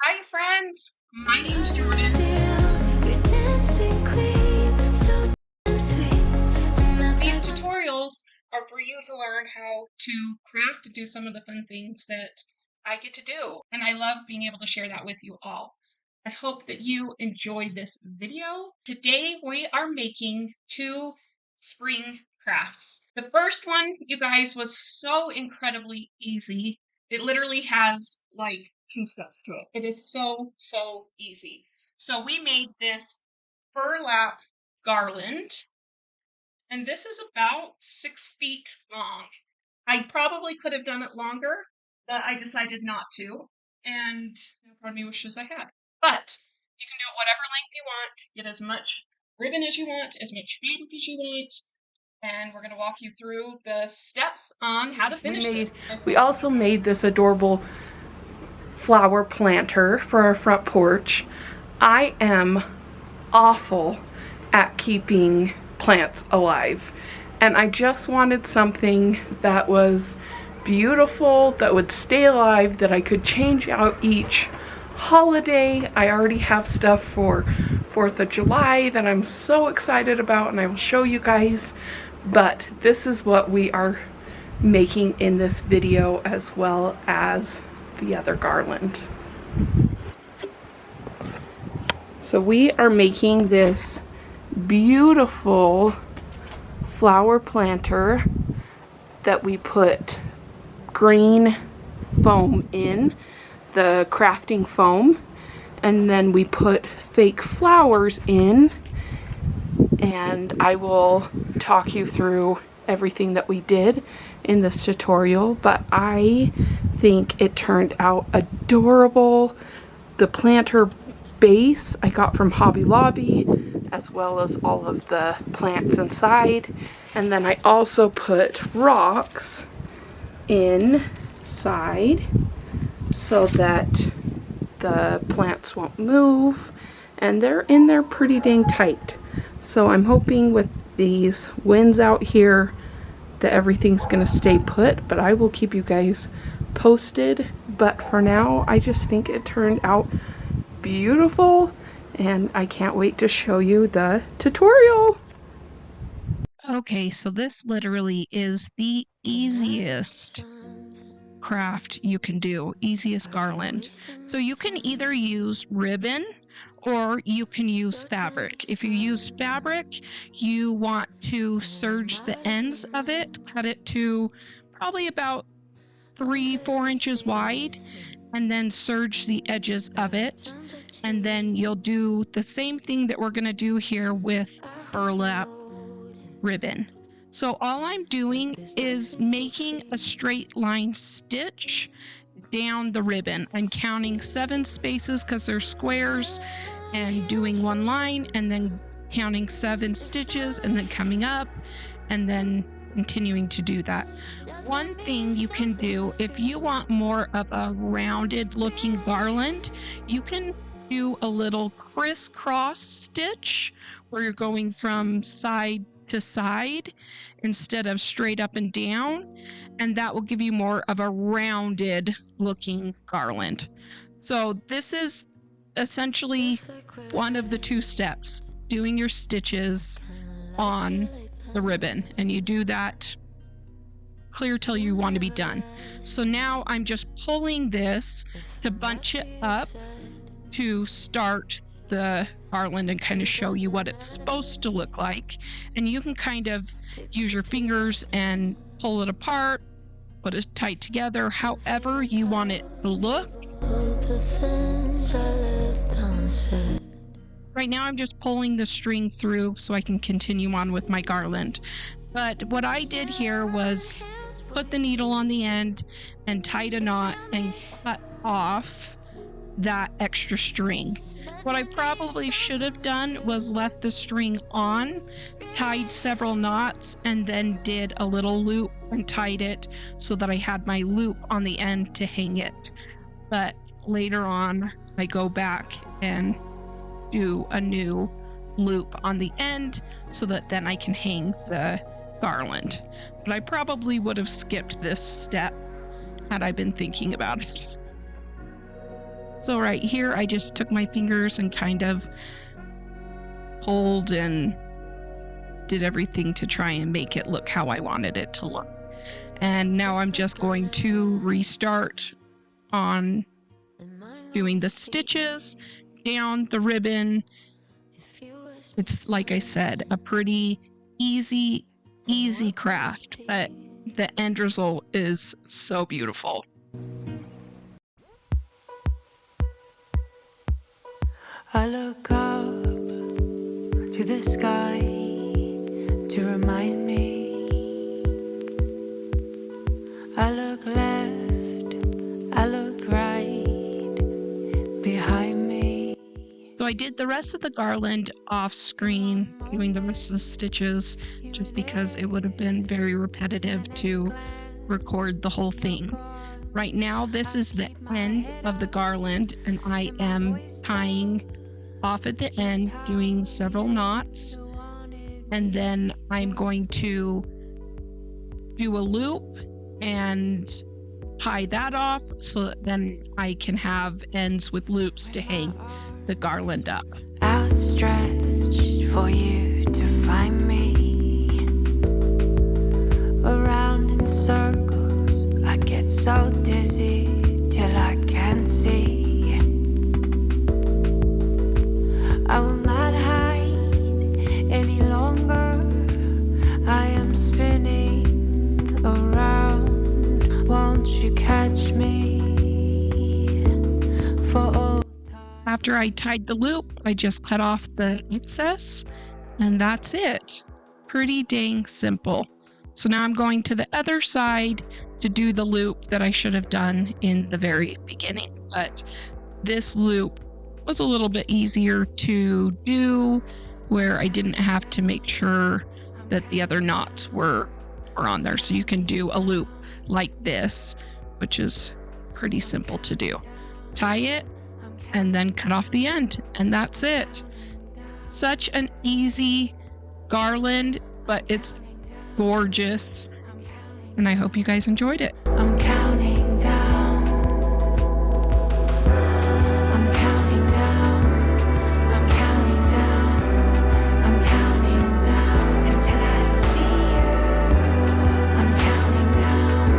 Hi friends, my name's Jordan. These tutorials are for you to learn how to craft and do some of the fun things that I get to do, and I love being able to share that with you all. I hope that you enjoy this video. Today we are making two spring crafts. The first one, you guys, was so incredibly easy. It literally has like 2 steps to it. It is so easy. So we made this burlap garland, and this is about 6 feet long. I probably could have done it longer, but I decided not to, and part of me wishes I had. But you can do it whatever length you want, get as much ribbon as you want, as much fabric as you want, and we're going to walk you through the steps on how to finish this. We also made this adorable flower planter for our front porch. I am awful at keeping plants alive, and I just wanted something that was beautiful, that would stay alive, that I could change out each holiday. I already have stuff for 4th of July that I'm so excited about, and I will show you guys, but this is what we are making in this video, as well as the other garland. So we are making this beautiful flower planter that we put green foam in, the crafting foam, and then we put fake flowers in, and I will talk you through everything that we did in this tutorial, but I think it turned out adorable. The planter base I got from Hobby Lobby, as well as all of the plants inside, and then I also put rocks inside so that the plants won't move, and they're in there pretty dang tight. So I'm hoping with these winds out here that everything's gonna stay put, but I will keep you guys posted. But for now, I just think it turned out beautiful, and I can't wait to show you the tutorial. Okay, so this literally is the easiest craft you can do, easiest garland. So you can either use ribbon or you can use fabric. If you use fabric, you want to serge the ends of it, cut it to probably about 3-4 inches wide, and then serge the edges of it. And then you'll do the same thing that we're going to do here with burlap ribbon. So all I'm doing is making a straight line stitch down the ribbon. I'm counting 7 spaces because they're squares, and doing 1 line, and then counting 7 stitches, and then coming up, and then continuing to do that. One thing you can do, if you want more of a rounded looking garland, you can do a little crisscross stitch where you're going from side to side instead of straight up and down, and that will give you more of a rounded looking garland. So this is essentially one of the 2 steps, doing your stitches on the ribbon, and you do that clear till you want to be done. So now I'm just pulling this to bunch it up to start the garland and kind of show you what it's supposed to look like. And you can kind of use your fingers and pull it apart, put it tight together, however you want it to look. Right now I'm just pulling the string through so I can continue on with my garland. But what I did here was put the needle on the end and tied a knot and cut off that extra string. What I probably should have done was left the string on, tied several knots, and then did a little loop and tied it so that I had my loop on the end to hang it. But later on, I go back and do a new loop on the end so that then I can hang the garland. But I probably would have skipped this step had I been thinking about it. So right here, I just took my fingers and kind of pulled and did everything to try and make it look how I wanted it to look. And now I'm just going to restart on doing the stitches down the ribbon. It's, like I said, a pretty easy craft, but the end result is so beautiful. I look up to the sky to remind me. I look left, I look right behind me. So I did the rest of the garland off screen, doing the rest of the stitches, just because it would have been very repetitive to record the whole thing. Right now, this is the end of the garland, and I am tying off at the end, doing several knots, and then I'm going to do a loop and tie that off so that then I can have ends with loops to hang the garland up. Outstretched for you to find me. Around in circles, I get so dizzy till I can't see. I will not hide any longer. I am spinning around. Won't you catch me for all time? After I tied the loop, I just cut off the excess, and that's it. Pretty dang simple. So now I'm going to the other side to do the loop that I should have done in the very beginning. But this loop was a little bit easier to do, where I didn't have to make sure that the other knots were on there. So you can do a loop like this, which is pretty simple to do. Tie it and then cut off the end, and that's it. Such an easy garland, but it's gorgeous, and I hope you guys enjoyed it. I'm counting down. I'm counting down. I'm counting down. I'm counting down until I see you. I'm counting down.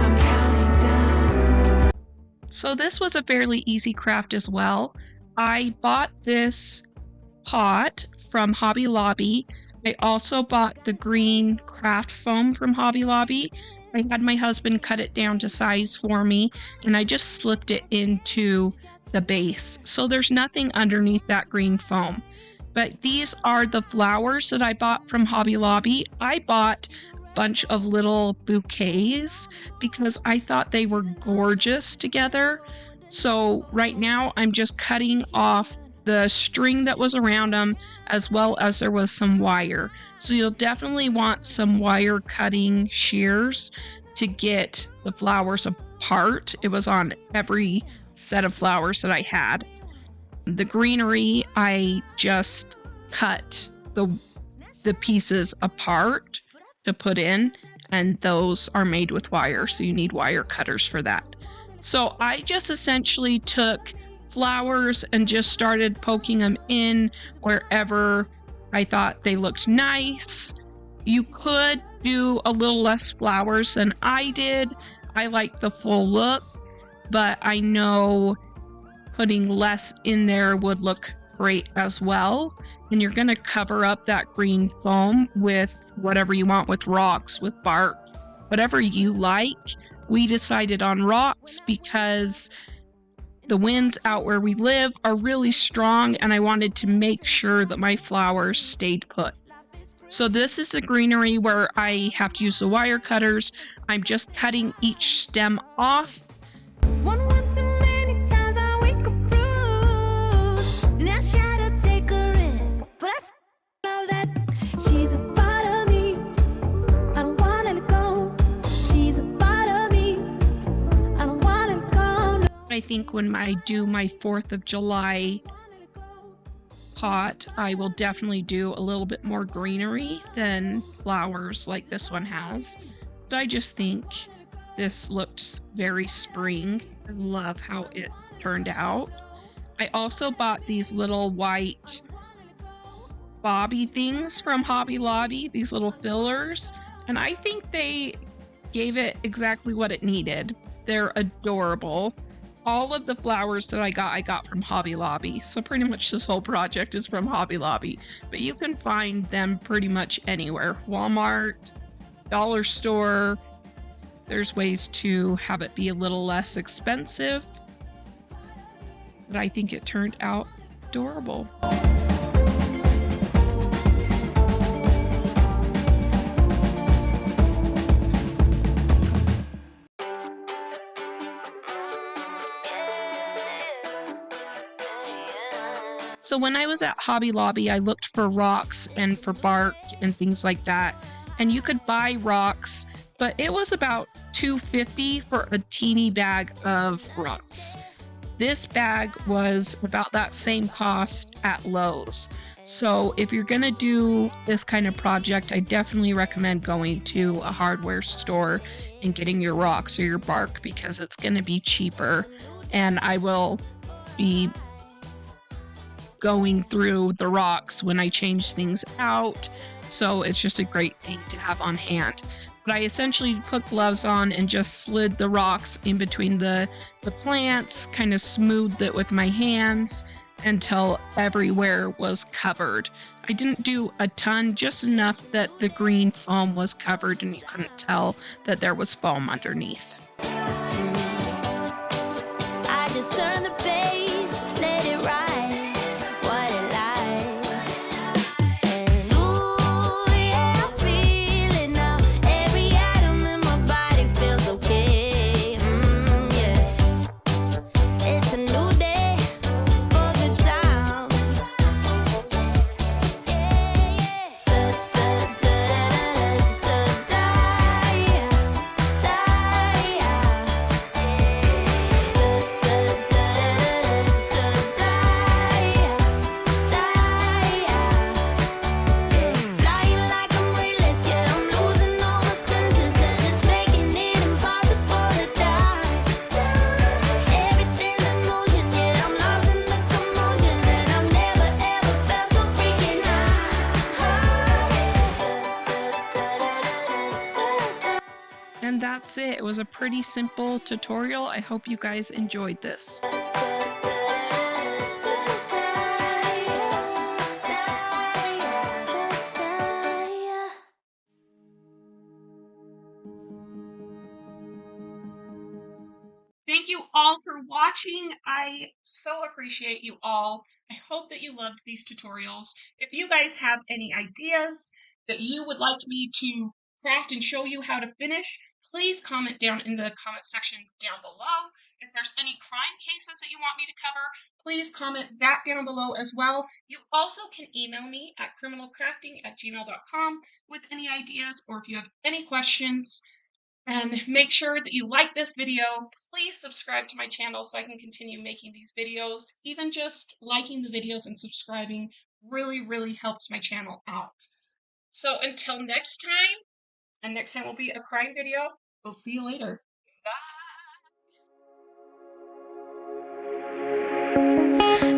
I'm counting down. So this was a fairly easy craft as well. I bought this pot from Hobby Lobby. I also bought the green craft foam from Hobby Lobby. I had my husband cut it down to size for me, and I just slipped it into the base. So there's nothing underneath that green foam. But these are the flowers that I bought from Hobby Lobby. I bought a bunch of little bouquets because I thought they were gorgeous together. So right now I'm just cutting off the string that was around them, as well as there was some wire. So you'll definitely want some wire cutting shears to get the flowers apart. It was on every set of flowers that I had. The greenery, I just cut the pieces apart to put in, and those are made with wire, so you need wire cutters for that. So I just essentially took flowers and just started poking them in wherever I thought they looked nice. You could do a little less flowers than I did. I like the full look, but I know putting less in there would look great as well. And you're going to cover up that green foam with whatever you want, with rocks, with bark, whatever you like. We decided on rocks because the winds out where we live are really strong, and I wanted to make sure that my flowers stayed put. So this is the greenery where I have to use the wire cutters. I'm just cutting each stem off. One too many times I wake up bruised, and I try to take a risk, but I know that she's a part of me. I don't want to let go. She's a part of me. I don't want to let go. No. I think when I do my 4th of July pot, I will definitely do a little bit more greenery than flowers like this one has. But I just think this looks very spring. I love how it turned out. I also bought these little white bobby things from Hobby Lobby, these little fillers, and I think they gave it exactly what it needed. They're adorable. All of the flowers that I got from Hobby Lobby. So pretty much this whole project is from Hobby Lobby, but you can find them pretty much anywhere. Walmart, dollar store. There's ways to have it be a little less expensive, but I think it turned out adorable. So when I was at Hobby Lobby, I looked for rocks and for bark and things like that. And you could buy rocks, but it was about $2.50 for a teeny bag of rocks. This bag was about that same cost at Lowe's. So if you're gonna do this kind of project, I definitely recommend going to a hardware store and getting your rocks or your bark because it's gonna be cheaper. And I will be going through the rocks when I change things out. So it's just a great thing to have on hand. But I essentially put gloves on and just slid the rocks in between the plants, kind of smoothed it with my hands until everywhere was covered. I didn't do a ton, just enough that the green foam was covered and you couldn't tell that there was foam underneath. I just turn the page, let it write what it likes. And ooh, yeah, I feel it now. Every atom in my body feels okay. Yeah. It's a new day for good times. Yeah, yeah. Flying like I'm weightless, yeah, I'm losing all my senses, and it's making it impossible to die. Everything's in motion, yeah, I'm lost in the commotion, and I've never ever felt so freaking high. And that's it. It was a pretty simple tutorial. I hope you guys enjoyed this. Thank you all for watching. I so appreciate you all. I hope that you loved these tutorials. If you guys have any ideas that you would like me to craft and show you how to finish, please comment down in the comment section down below. If there's any crime cases that you want me to cover, please comment that down below as well. You also can email me at criminalcrafting@gmail.com with any ideas or if you have any questions. And make sure that you like this video. Please subscribe to my channel so I can continue making these videos. Even just liking the videos and subscribing really, really helps my channel out. So until next time, and next time will be a crime video, we'll see you later. Bye!